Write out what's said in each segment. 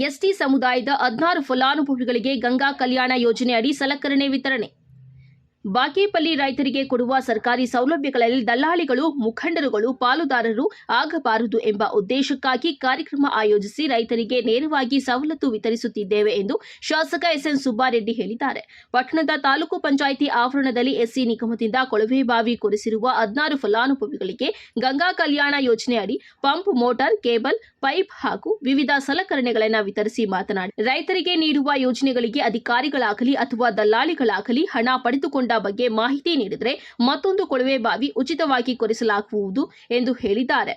ST ಸಮುದಾಯದ 16 ಫಲಾನುಭವಿಗಳಿಗೆ ಗಂಗಾ ಕಲ್ಯಾಣ ಯೋಜನೆ ಅಡಿ ಸಲಕರಣೆ ವಿತರಣೆ. ಬಾಗೇಪಲ್ಲಿ ರೈತರಿಗೆ ಕೊಡುವ ಸರ್ಕಾರಿ ಸೌಲಭ್ಯಗಳಲ್ಲಿ ದಲ್ಲಾಳಿಗಳು, ಮುಖಂಡರುಗಳು ಪಾಲುದಾರರು ಆಗಬಾರದು ಎಂಬ ಉದ್ದೇಶಕ್ಕಾಗಿ ಕಾರ್ಯಕ್ರಮ ಆಯೋಜಿಸಿ ರೈತರಿಗೆ ನೇರವಾಗಿ ಸವಲತ್ತು ವಿತರಿಸುತ್ತಿದ್ದೇವೆ ಎಂದು ಶಾಸಕ ಎಸ್ಎನ್ ಸುಬ್ಬಾರೆಡ್ಡಿ ಹೇಳಿದ್ದಾರೆ. ಪಟ್ಟಣದ ತಾಲೂಕು ಪಂಚಾಯಿತಿ ಆವರಣದಲ್ಲಿ ಎಸ್ಸಿ ನಿಗಮದಿಂದ ಕೊಳವೆಬಾವಿ ಕೊರೆಸಿರುವ 16 ಫಲಾನುಭವಿಗಳಿಗೆ ಗಂಗಾ ಕಲ್ಯಾಣ ಯೋಜನೆ ಅಡಿ ಪಂಪ್, ಮೋಟಾರ್, ಕೇಬಲ್, ಪೈಪ್ ಹಾಗೂ ವಿವಿಧ ಸಲಕರಣೆಗಳನ್ನು ವಿತರಿಸಿ ಮಾತನಾಡಿ, ರೈತರಿಗೆ ನೀಡುವ ಯೋಜನೆಗಳಿಗೆ ಅಧಿಕಾರಿಗಳಾಗಲಿ ಅಥವಾ ದಲ್ಲಾಳಿಗಳಾಗಲಿ ಹಣ ಪಡೆದುಕೊಂಡ ಬಗ್ಗೆ ಮಾಹಿತಿ ನೀಡಿದರೆ ಮತ್ತೊಂದು ಕೊಳವೆಬಾವಿ ಉಚಿತವಾಗಿ ಕೊರೆಸಲಾಗುವುದು ಎಂದು ಹೇಳಿದ್ದಾರೆ.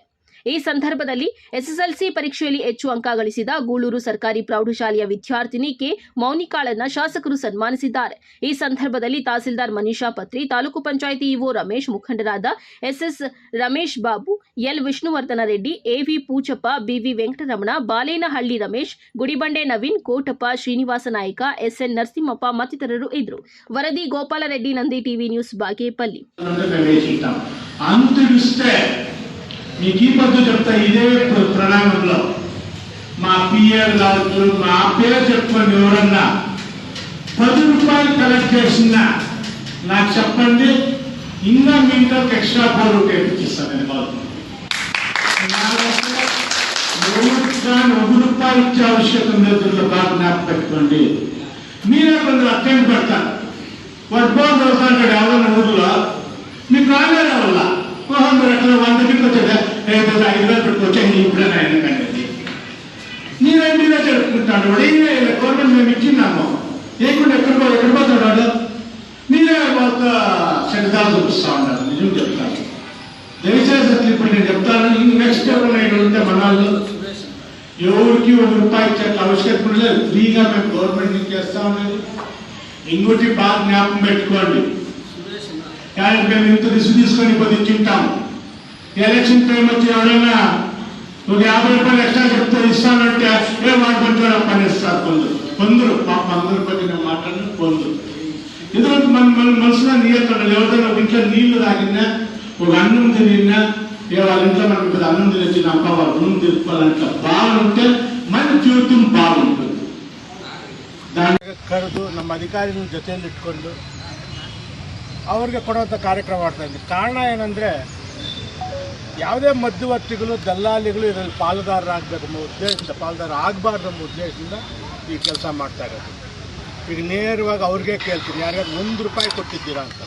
ಈ ಸಂದರ್ಭದಲ್ಲಿ ಎಸ್ಎಸ್ಎಲ್ಸಿ ಪರೀಕ್ಷೆಯಲ್ಲಿ ಹೆಚ್ಚು ಅಂಕ ಗಳಿಸಿದ ಗೂಳೂರು ಸರ್ಕಾರಿ ಪ್ರೌಢಶಾಲೆಯ ವಿದ್ಯಾರ್ಥಿನಿ ಕೆ ಮೌನಿಕಾಳನ್ನ ಶಾಸಕರು ಸನ್ಮಾನಿಸಿದ್ದಾರೆ. ಈ ಸಂದರ್ಭದಲ್ಲಿ ತಹಸೀಲ್ದಾರ್ ಮನೀಷಾ ಪತ್ರಿ, ತಾಲೂಕು ಪಂಚಾಯಿತಿ ಇಒ ರಮೇಶ್, ಮುಖಂಡರಾದ ಎಸ್ಎಸ್ ರಮೇಶ್ ಬಾಬು, ಎಲ್ ವಿಷ್ಣುವರ್ಧನ ರೆಡ್ಡಿ, ಎವಿ ಪೂಚಪ್ಪ, ಬಿವಿ ವೆಂಕಟರಮಣ, ಬಾಲೇನಹಳ್ಳಿ ರಮೇಶ್, ಗುಡಿಬಂಡೆ ನವೀನ್, ಕೋಟಪ್ಪ, ಶ್ರೀನಿವಾಸ ನಾಯಕ, ಎಸ್ಎನ್ ನರಸಿಂಹಪ್ಪ ಮತ್ತಿತರರು ಇದ್ದರು. ವರದಿ ಗೋಪಾಲರೆಡ್ಡಿ, ನಂದಿ ಟಿವಿ న్యూస్ బాగేపల్లి. మీకు ఈ పొద్దు చెప్తా ఇదే ప్రణాళికలో మా పిఆర్ కావచ్చు, మా పేరు చెప్పుకోండి, ఎవరన్నా 10 రూపాయలు కలెక్ట్ చేసినా నాకు చెప్పండి, ఇంకా మీ ఇంట్లోకి ఎక్స్ట్రా 4 రూపాయలు ఇస్తాను. నేను బాబు 1 రూపాయి ఇచ్చే ఆవశ్యకత లేదు. బాగా జ్ఞాపకం పెట్టుకోండి. మీరే కొందరు అత్యంత పెడతారు. వాడు ఫోన్ చదువుతాడు ఎవరన్నా ఊర్లో, మీకు రాలేదా వల్ల ఎట్లా 100 కింద వచ్చేదా 5,000 పెట్టుకొచ్చాయి ఇప్పుడైనా ఎందుకండి నీరే జరుపుకుంటాడు. వాడు గవర్నమెంట్ మేము ఇచ్చిన్నాము, లేకుండా ఎక్కడ పోతాడు వాడు. మీరే వాళ్ళ సెంటాలు చూపిస్తా ఉన్నారు. నిజం చెప్తాను, దయచేసి అట్లా ఇప్పుడు నేను చెప్తాను. నెక్స్ట్ ఎవరైనా ఉంటే మన వాళ్ళు ఎవరికి 1 రూపాయి ఇచ్చే ఆవశ్యకత లేదు. ఫ్రీగా మేము గవర్నమెంట్ నుంచి చేస్తా ఉన్నది. ఇంకోటి బాగా జ్ఞాపకం పెట్టుకోండి, కానీ మేము ఇంత రిస్క్ తీసుకొని కొద్ది తింటాము. ఎలక్షన్ టైం వచ్చి ఎవరైనా 50 రూపాయలు ఎక్స్ట్రా చెప్తే ఇస్తానంటే ఏ వాడుకుంటారో పని ఇస్తారు కొందరు. పాప అందరి పని నేను మాట్లాడిన కొందరు ఎందుకంటే మన మనసులో నీళ్ళు ఎవరైనా ఇంట్లో నీళ్లు తాగినా, ఒక అన్నం తిరిగినా, వాళ్ళ ఇంట్లో మనకి అన్నం తిరిగి అమ్మ వాళ్ళ రూమ్ తీసుకోవాలంటే బాగుంటే మన జీవితం బాగుంటుంది. దాన్ని ಕರೆದು ನಮ್ಮ ಅಧಿಕಾರಿಗಳ ಜೊತೆಯಲ್ಲಿ ಇಟ್ಕೊಂಡು ಅವ್ರಿಗೆ ಕೊಡುವಂಥ ಕಾರ್ಯಕ್ರಮ ಮಾಡ್ತಾ ಇದ್ದೀವಿ. ಕಾರಣ ಏನಂದರೆ, ಯಾವುದೇ ಮಧ್ಯವರ್ತಿಗಳು, ದಲ್ಲಾಳಿಗಳು ಇದರಲ್ಲಿ ಪಾಲುದಾರರಾಗಬೇಕು ಅನ್ನೋ ಉದ್ದೇಶದಿಂದ, ಪಾಲುದಾರ ಆಗಬಾರ್ದು ಅನ್ನೋ ಉದ್ದೇಶದಿಂದ ಈ ಕೆಲಸ ಮಾಡ್ತಾ ಇರೋದು. ಈಗ ನೇರವಾಗಿ ಅವ್ರಿಗೆ ಕೇಳ್ತೀನಿ, ಯಾರಿಗಾದ್ರು 1 ರೂಪಾಯಿ ಕೊಟ್ಟಿದ್ದೀರಾ ಅಂತ.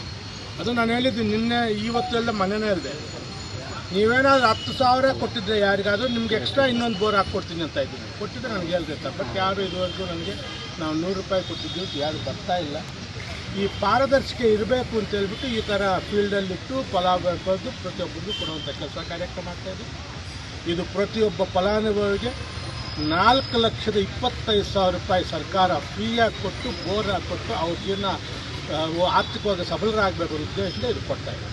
ಅದು ನಾನು ಹೇಳಿದ್ದೀನಿ ನಿನ್ನೆ, ಇವತ್ತೆಲ್ಲ ಮನೆಯೇ ಹೇಳಿದೆ, ನೀವೇನಾದ್ರೂ 10,000 ಕೊಟ್ಟಿದ್ರೆ ಯಾರಿಗಾದ್ರೂ ನಿಮ್ಗೆ ಎಕ್ಸ್ಟ್ರಾ ಇನ್ನೊಂದು ಬೋರ್ ಹಾಕ್ಕೊಡ್ತೀನಿ ಅಂತ ಇದ್ದೀನಿ. ಕೊಟ್ಟಿದ್ರೆ ನನಗೆ ಹೇಳ್ತಿರ್ತ. ಬಟ್ ಯಾರು ಇದುವರೆಗೂ ನನಗೆ ನಾವು 100 ರೂಪಾಯಿ ಕೊಟ್ಟಿದ್ದೀವಿ ಯಾರು ಬರ್ತಾ ಇಲ್ಲ. ಈ ಪಾರದರ್ಶಿಕೆ ಇರಬೇಕು ಅಂತ ಹೇಳ್ಬಿಟ್ಟು ಈ ಥರ ಫೀಲ್ಡಲ್ಲಿಟ್ಟು ಫಲಾನುಭವಿಗಳು ಪ್ರತಿಯೊಬ್ಬರಿಗೂ ಕೊಡುವಂಥ ಕೆಲಸ ಕಾರ್ಯಕ್ರಮ ಆಗ್ತಾಯಿದೆ. ಇದು ಪ್ರತಿಯೊಬ್ಬ ಫಲಾನುಭವಿಗೆ 4,25,000 ರೂಪಾಯಿ ಸರ್ಕಾರ ಫ್ರೀಯಾಗಿ ಕೊಟ್ಟು, ಬೋರ್ ಹಾಕ್ಕೊಟ್ಟು ಅವ್ರ ಜೀವನ ಆರ್ಥಿಕವಾಗಿ ಸಬಲರಾಗಬೇಕು ಅನ್ನೋ ಉದ್ದೇಶದಿಂದ ಇದು ಕೊಡ್ತಾಯಿದೆ.